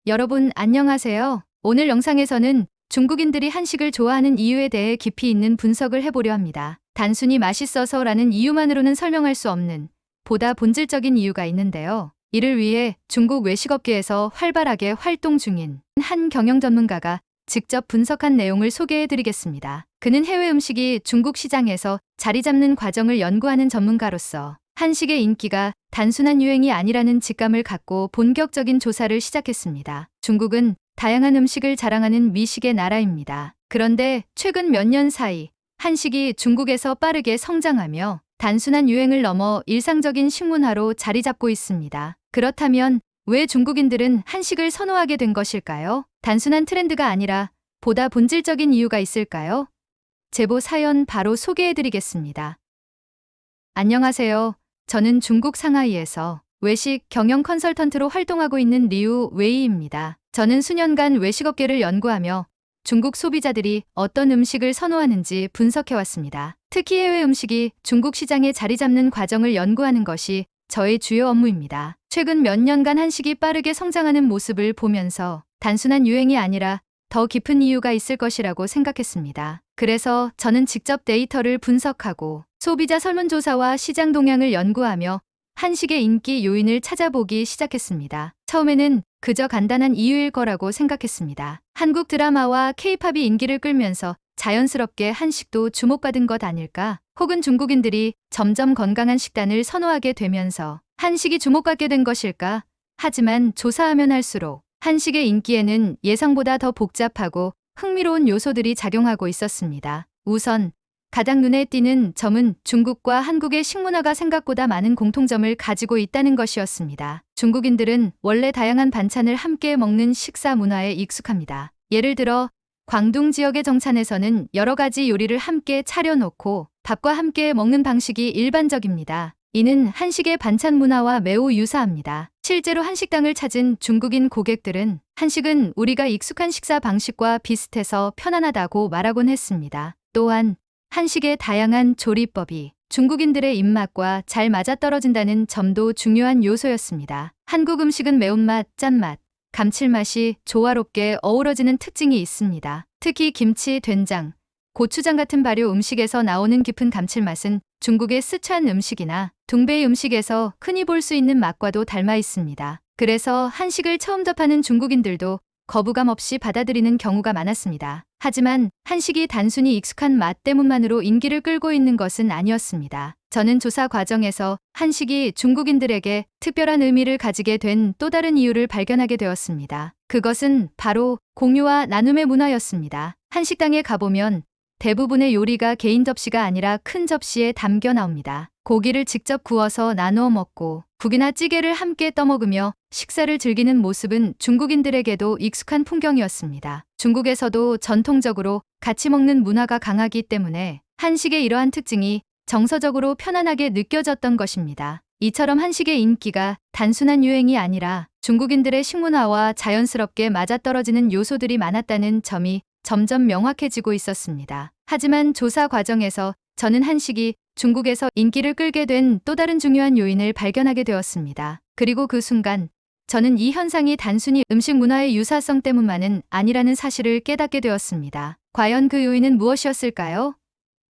여러분 안녕하세요. 오늘 영상에서는 중국인들이 한식을 좋아하는 이유에 대해 깊이 있는 분석을 해보려 합니다. 단순히 맛있어서라는 이유만으로는 설명할 수 없는 보다 본질적인 이유가 있는데요. 이를 위해 중국 외식업계에서 활발하게 활동 중인 한 경영 전문가가 직접 분석한 내용을 소개해드리겠습니다. 그는 해외 음식이 중국 시장에서 자리 잡는 과정을 연구하는 전문가로서 한식의 인기가 단순한 유행이 아니라는 직감을 갖고 본격적인 조사를 시작했습니다. 중국은 다양한 음식을 자랑하는 미식의 나라입니다. 그런데 최근 몇 년 사이 한식이 중국에서 빠르게 성장하며 단순한 유행을 넘어 일상적인 식문화로 자리 잡고 있습니다. 그렇다면 왜 중국인들은 한식을 선호하게 된 것일까요? 단순한 트렌드가 아니라 보다 본질적인 이유가 있을까요? 제보 사연 바로 소개해드리겠습니다. 안녕하세요. 저는 중국 상하이에서 외식 경영 컨설턴트로 활동하고 있는 리우 웨이입니다. 저는 수년간 외식업계를 연구하며 중국 소비자들이 어떤 음식을 선호하는지 분석해왔습니다. 특히 해외 음식이 중국 시장에 자리 잡는 과정을 연구하는 것이 저의 주요 업무입니다. 최근 몇 년간 한식이 빠르게 성장하는 모습을 보면서 단순한 유행이 아니라 더 깊은 이유가 있을 것이라고 생각했습니다. 그래서 저는 직접 데이터를 분석하고 소비자 설문조사와 시장 동향을 연구하며 한식의 인기 요인을 찾아보기 시작했습니다. 처음에는 그저 간단한 이유일 거라고 생각했습니다. 한국 드라마와 K-팝이 인기를 끌면서 자연스럽게 한식도 주목받은 것 아닐까? 혹은 중국인들이 점점 건강한 식단을 선호하게 되면서 한식이 주목받게 된 것일까? 하지만 조사하면 할수록 한식의 인기에는 예상보다 더 복잡하고 흥미로운 요소들이 작용하고 있었습니다. 우선 가장 눈에 띄는 점은 중국과 한국의 식문화가 생각보다 많은 공통점을 가지고 있다는 것이었습니다. 중국인들은 원래 다양한 반찬을 함께 먹는 식사 문화에 익숙합니다. 예를 들어 광둥 지역의 정찬에서는 여러 가지 요리를 함께 차려놓고 밥과 함께 먹는 방식이 일반적입니다. 이는 한식의 반찬 문화와 매우 유사합니다. 실제로 한식당을 찾은 중국인 고객들은 한식은 우리가 익숙한 식사 방식과 비슷해서 편안하다고 말하곤 했습니다. 또한 한식의 다양한 조리법이 중국인들의 입맛과 잘 맞아떨어진다는 점도 중요한 요소였습니다. 한국 음식은 매운맛, 짠맛, 감칠맛이 조화롭게 어우러지는 특징이 있습니다. 특히 김치, 된장, 고추장 같은 발효 음식에서 나오는 깊은 감칠맛은 중국의 스촨 음식이나 둥베이 음식에서 흔히 볼 수 있는 맛과도 닮아 있습니다. 그래서 한식을 처음 접하는 중국인들도 거부감 없이 받아들이는 경우가 많았습니다. 하지만 한식이 단순히 익숙한 맛 때문만으로 인기를 끌고 있는 것은 아니었습니다. 저는 조사 과정에서 한식이 중국인들에게 특별한 의미를 가지게 된 또 다른 이유를 발견하게 되었습니다. 그것은 바로 공유와 나눔의 문화였습니다. 한식당에 가보면 대부분의 요리가 개인 접시가 아니라 큰 접시에 담겨 나옵니다. 고기를 직접 구워서 나누어 먹고 국이나 찌개를 함께 떠먹으며 식사를 즐기는 모습은 중국인들에게도 익숙한 풍경이었습니다. 중국에서도 전통적으로 같이 먹는 문화가 강하기 때문에 한식의 이러한 특징이 정서적으로 편안하게 느껴졌던 것입니다. 이처럼 한식의 인기가 단순한 유행이 아니라 중국인들의 식문화와 자연스럽게 맞아떨어지는 요소들이 많았다는 점이 점점 명확해지고 있었습니다. 하지만 조사 과정에서 저는 한식이 중국에서 인기를 끌게 된 또 다른 중요한 요인을 발견하게 되었습니다. 그리고 그 순간 저는 이 현상이 단순히 음식 문화의 유사성 때문만은 아니라는 사실을 깨닫게 되었습니다. 과연 그 요인은 무엇이었을까요?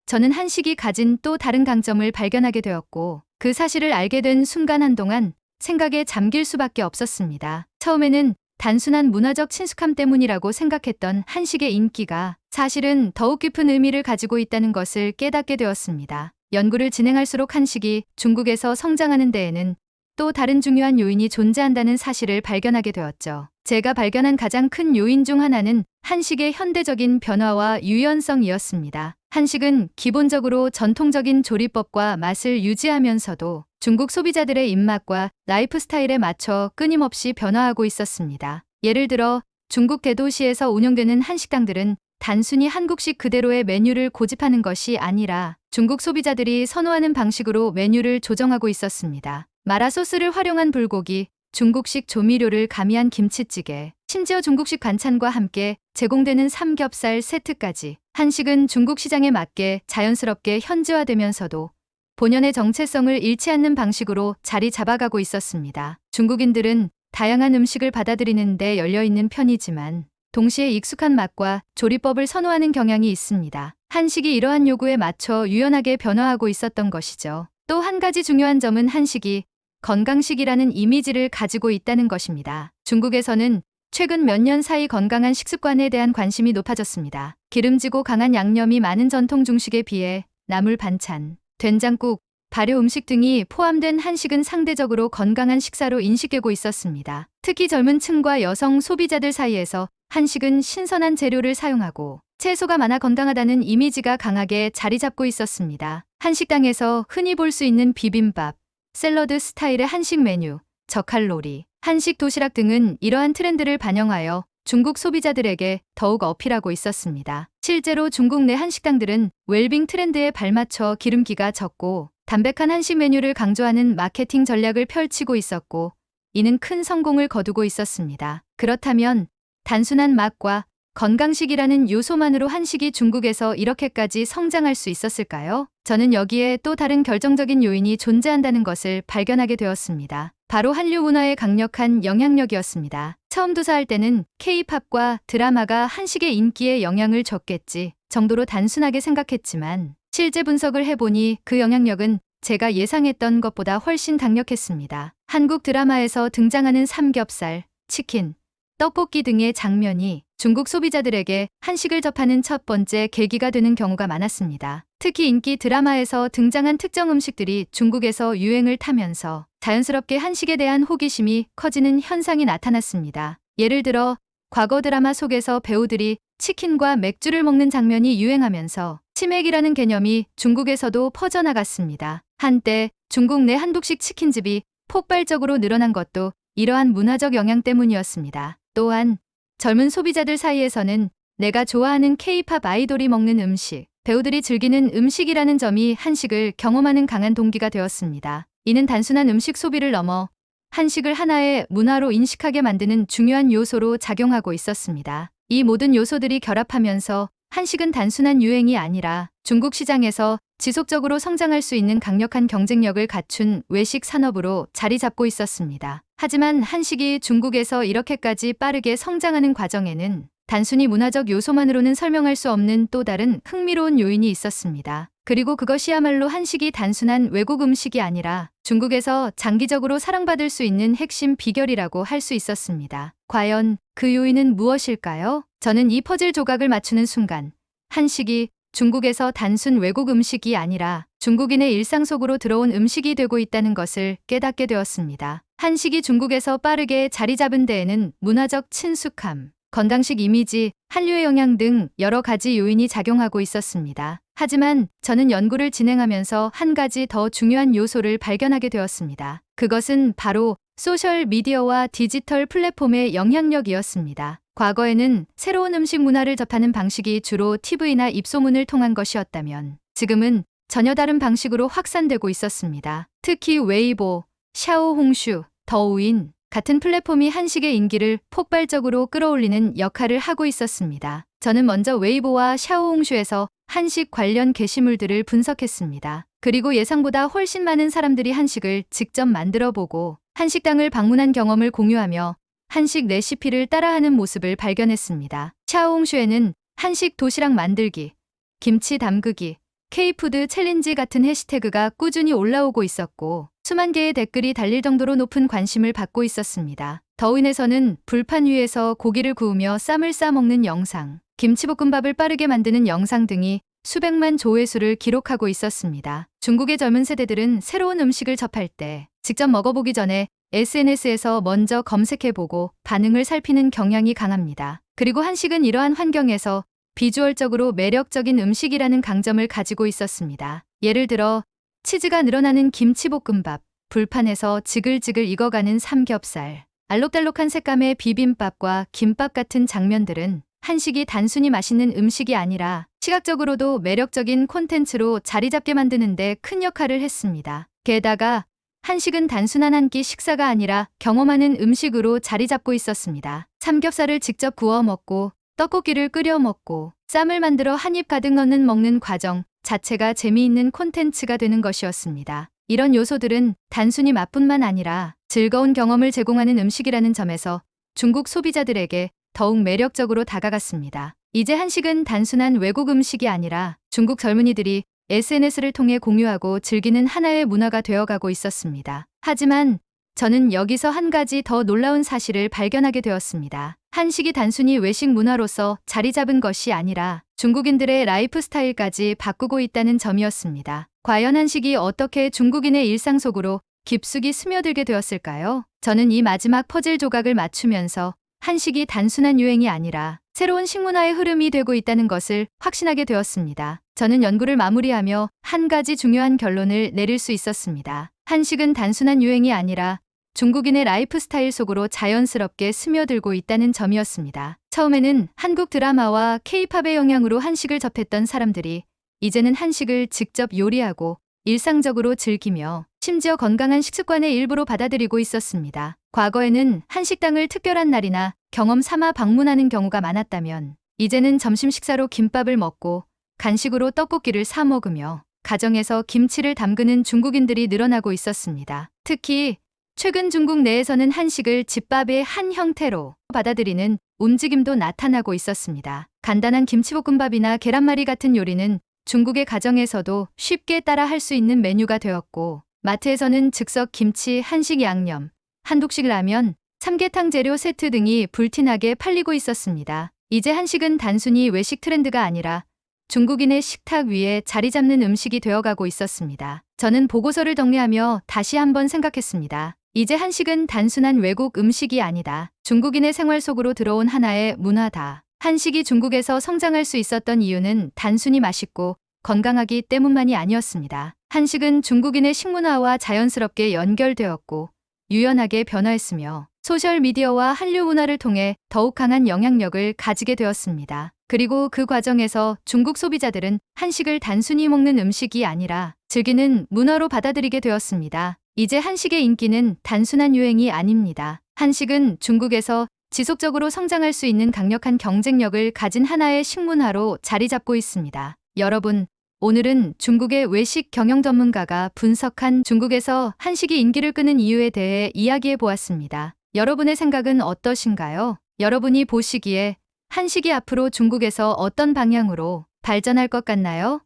저는 한식이 가진 또 다른 강점을 발견하게 되었고 그 사실을 알게 된 순간 한동안 생각에 잠길 수밖에 없었습니다. 처음에는 단순한 문화적 친숙함 때문이라고 생각했던 한식의 인기가 사실은 더욱 깊은 의미를 가지고 있다는 것을 깨닫게 되었습니다. 연구를 진행할수록 한식이 중국에서 성장하는 데에는 또 다른 중요한 요인이 존재한다는 사실을 발견하게 되었죠. 제가 발견한 가장 큰 요인 중 하나는 한식의 현대적인 변화와 유연성이었습니다. 한식은 기본적으로 전통적인 조리법과 맛을 유지하면서도 중국 소비자들의 입맛과 라이프 스타일에 맞춰 끊임없이 변화하고 있었습니다. 예를 들어 중국 대도시에서 운영되는 한식당들은 단순히 한국식 그대로의 메뉴를 고집하는 것이 아니라 중국 소비자들이 선호하는 방식으로 메뉴를 조정하고 있었습니다. 마라소스를 활용한 불고기, 중국식 조미료를 가미한 김치찌개, 심지어 중국식 반찬과 함께 제공되는 삼겹살 세트까지 한식은 중국 시장에 맞게 자연스럽게 현지화되면서도 본연의 정체성을 잃지 않는 방식으로 자리 잡아가고 있었습니다. 중국인들은 다양한 음식을 받아들이는 데 열려있는 편이지만 동시에 익숙한 맛과 조리법을 선호하는 경향이 있습니다. 한식이 이러한 요구에 맞춰 유연하게 변화하고 있었던 것이죠. 또 한 가지 중요한 점은 한식이 건강식이라는 이미지를 가지고 있다는 것입니다. 중국에서는 최근 몇 년 사이 건강한 식습관에 대한 관심이 높아졌습니다. 기름지고 강한 양념이 많은 전통 중식에 비해 나물 반찬, 된장국, 발효 음식 등이 포함된 한식은 상대적으로 건강한 식사로 인식되고 있었습니다. 특히 젊은 층과 여성 소비자들 사이에서 한식은 신선한 재료를 사용하고 채소가 많아 건강하다는 이미지가 강하게 자리 잡고 있었습니다. 한식당에서 흔히 볼 수 있는 비빔밥, 샐러드 스타일의 한식 메뉴, 저칼로리, 한식 도시락 등은 이러한 트렌드를 반영하여 중국 소비자들에게 더욱 어필하고 있었습니다. 실제로 중국 내 한식당들은 웰빙 트렌드에 발맞춰 기름기가 적고 담백한 한식 메뉴를 강조하는 마케팅 전략을 펼치고 있었고, 이는 큰 성공을 거두고 있었습니다. 그렇다면 단순한 맛과 건강식이라는 요소만으로 한식이 중국에서 이렇게까지 성장할 수 있었을까요? 저는 여기에 또 다른 결정적인 요인이 존재한다는 것을 발견하게 되었습니다. 바로 한류 문화의 강력한 영향력이었습니다. 처음 조사할 때는 K-팝과 드라마가 한식의 인기에 영향을 줬겠지 정도로 단순하게 생각했지만 실제 분석을 해보니 그 영향력은 제가 예상했던 것보다 훨씬 강력했습니다. 한국 드라마에서 등장하는 삼겹살, 치킨, 떡볶이 등의 장면이 중국 소비자들에게 한식을 접하는 첫 번째 계기가 되는 경우가 많았습니다. 특히 인기 드라마에서 등장한 특정 음식들이 중국에서 유행을 타면서 자연스럽게 한식에 대한 호기심이 커지는 현상이 나타났습니다. 예를 들어 과거 드라마 속에서 배우들이 치킨과 맥주를 먹는 장면이 유행하면서 치맥이라는 개념이 중국에서도 퍼져나갔습니다. 한때 중국 내 한국식 치킨집이 폭발적으로 늘어난 것도 이러한 문화적 영향 때문이었습니다. 또한 젊은 소비자들 사이에서는 내가 좋아하는 K-팝 아이돌이 먹는 음식, 배우들이 즐기는 음식이라는 점이 한식을 경험하는 강한 동기가 되었습니다. 이는 단순한 음식 소비를 넘어 한식을 하나의 문화로 인식하게 만드는 중요한 요소로 작용하고 있었습니다. 이 모든 요소들이 결합하면서 한식은 단순한 유행이 아니라 중국 시장에서 지속적으로 성장할 수 있는 강력한 경쟁력을 갖춘 외식 산업으로 자리 잡고 있었습니다. 하지만 한식이 중국에서 이렇게까지 빠르게 성장하는 과정에는 단순히 문화적 요소만으로는 설명할 수 없는 또 다른 흥미로운 요인이 있었습니다. 그리고 그것이야말로 한식이 단순한 외국 음식이 아니라 중국에서 장기적으로 사랑받을 수 있는 핵심 비결이라고 할 수 있었습니다. 과연 그 요인은 무엇일까요? 저는 이 퍼즐 조각을 맞추는 순간 한식이 중국에서 단순 외국 음식이 아니라 중국인의 일상 속으로 들어온 음식이 되고 있다는 것을 깨닫게 되었습니다. 한식이 중국에서 빠르게 자리 잡은 데에는 문화적 친숙함, 건강식 이미지, 한류의 영향 등 여러 가지 요인이 작용하고 있었습니다. 하지만 저는 연구를 진행하면서 한 가지 더 중요한 요소를 발견하게 되었습니다. 그것은 바로 소셜 미디어와 디지털 플랫폼의 영향력이었습니다. 과거에는 새로운 음식 문화를 접하는 방식이 주로 TV나 입소문을 통한 것이었다면 지금은 전혀 다른 방식으로 확산되고 있었습니다. 특히 웨이보, 샤오홍슈, 더우인 같은 플랫폼이 한식의 인기를 폭발적으로 끌어올리는 역할을 하고 있었습니다. 저는 먼저 웨이보와 샤오홍슈에서 한식 관련 게시물들을 분석했습니다. 그리고 예상보다 훨씬 많은 사람들이 한식을 직접 만들어보고 한식당을 방문한 경험을 공유하며 한식 레시피를 따라하는 모습을 발견했습니다. 샤오홍슈에는 한식 도시락 만들기, 김치 담그기, K푸드 챌린지 같은 해시태그가 꾸준히 올라오고 있었고 수만 개의 댓글이 달릴 정도로 높은 관심을 받고 있었습니다. 더윈에서는 불판 위에서 고기를 구우며 쌈을 싸먹는 영상, 김치볶음밥을 빠르게 만드는 영상 등이 수백만 조회수를 기록하고 있었습니다. 중국의 젊은 세대들은 새로운 음식을 접할 때 직접 먹어보기 전에 SNS에서 먼저 검색해보고 반응을 살피는 경향이 강합니다. 그리고 한식은 이러한 환경에서 비주얼적으로 매력적인 음식이라는 강점을 가지고 있었습니다. 예를 들어 치즈가 늘어나는 김치볶음밥, 불판에서 지글지글 익어가는 삼겹살, 알록달록한 색감의 비빔밥과 김밥 같은 장면들은 한식이 단순히 맛있는 음식이 아니라 시각적으로도 매력적인 콘텐츠로 자리 잡게 만드는 데 큰 역할을 했습니다. 게다가 한식은 단순한 한 끼 식사가 아니라 경험하는 음식으로 자리 잡고 있었습니다. 삼겹살을 직접 구워 먹고 떡볶이를 끓여 먹고 쌈을 만들어 한 입 가득 넣는 먹는 과정 자체가 재미있는 콘텐츠가 되는 것이었습니다. 이런 요소들은 단순히 맛뿐만 아니라 즐거운 경험을 제공하는 음식이라는 점에서 중국 소비자들에게 더욱 매력적으로 다가갔습니다. 이제 한식은 단순한 외국 음식이 아니라 중국 젊은이들이 SNS를 통해 공유하고 즐기는 하나의 문화가 되어가고 있었습니다. 하지만 저는 여기서 한 가지 더 놀라운 사실을 발견하게 되었습니다. 한식이 단순히 외식 문화로서 자리 잡은 것이 아니라 중국인들의 라이프 스타일까지 바꾸고 있다는 점이었습니다. 과연 한식이 어떻게 중국인의 일상 속으로 깊숙이 스며들게 되었을까요? 저는 이 마지막 퍼즐 조각을 맞추면서 한식이 단순한 유행이 아니라 새로운 식문화의 흐름이 되고 있다는 것을 확신하게 되었습니다. 저는 연구를 마무리하며 한 가지 중요한 결론을 내릴 수 있었습니다. 한식은 단순한 유행이 아니라 중국인의 라이프 스타일 속으로 자연스럽게 스며들고 있다는 점이었습니다. 처음에는 한국 드라마와 K-팝의 영향으로 한식을 접했던 사람들이 이제는 한식을 직접 요리하고 일상적으로 즐기며 심지어 건강한 식습관의 일부로 받아들이고 있었습니다. 과거에는 한식당을 특별한 날이나 경험 삼아 방문하는 경우가 많았다면 이제는 점심 식사로 김밥을 먹고 간식으로 떡볶이를 사 먹으며 가정에서 김치를 담그는 중국인들이 늘어나고 있었습니다. 특히 최근 중국 내에서는 한식을 집밥의 한 형태로 받아들이는 움직임도 나타나고 있었습니다. 간단한 김치볶음밥이나 계란말이 같은 요리는 중국의 가정에서도 쉽게 따라 할 수 있는 메뉴가 되었고, 마트에서는 즉석 김치, 한식 양념, 한독식 라면, 삼계탕 재료 세트 등이 불티나게 팔리고 있었습니다. 이제 한식은 단순히 외식 트렌드가 아니라 중국인의 식탁 위에 자리 잡는 음식이 되어가고 있었습니다. 저는 보고서를 정리하며 다시 한번 생각했습니다. 이제 한식은 단순한 외국 음식이 아니다. 중국인의 생활 속으로 들어온 하나의 문화다. 한식이 중국에서 성장할 수 있었던 이유는 단순히 맛있고 건강하기 때문만이 아니었습니다. 한식은 중국인의 식문화와 자연스럽게 연결되었고 유연하게 변화했으며 소셜미디어와 한류 문화를 통해 더욱 강한 영향력을 가지게 되었습니다. 그리고 그 과정에서 중국 소비자들은 한식을 단순히 먹는 음식이 아니라 즐기는 문화로 받아들이게 되었습니다. 이제 한식의 인기는 단순한 유행이 아닙니다. 한식은 중국에서 지속적으로 성장할 수 있는 강력한 경쟁력을 가진 하나의 식문화로 자리 잡고 있습니다. 여러분, 오늘은 중국의 외식 경영 전문가가 분석한 중국에서 한식이 인기를 끄는 이유에 대해 이야기해 보았습니다. 여러분의 생각은 어떠신가요? 여러분이 보시기에 한식이 앞으로 중국에서 어떤 방향으로 발전할 것 같나요?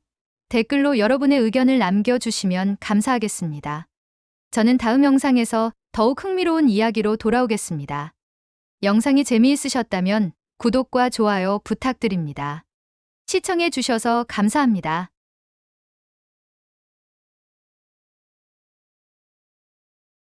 댓글로 여러분의 의견을 남겨주시면 감사하겠습니다. 저는 다음 영상에서 더욱 흥미로운 이야기로 돌아오겠습니다. 영상이 재미있으셨다면 구독과 좋아요 부탁드립니다. 시청해 주셔서 감사합니다.